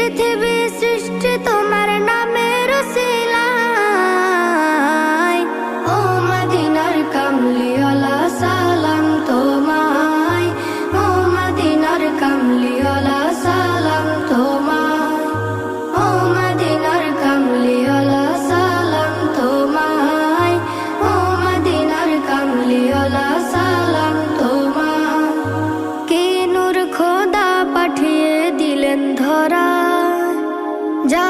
পৃথিবী সৃষ্টি তোমার নামের উসিলায়। ও মদিনার কামলিওয়ালা সালাম তোমায়, ও মদিনার কামলিওয়ালা সালাম তোমায়, ও মদিনার কামলিওয়ালা সালাম তোমায়, ও মদিনার কামলিওয়ালা সালাম তোমায়। কে নূর খোদা পাঠিয়ে দিলেন ধরা, যা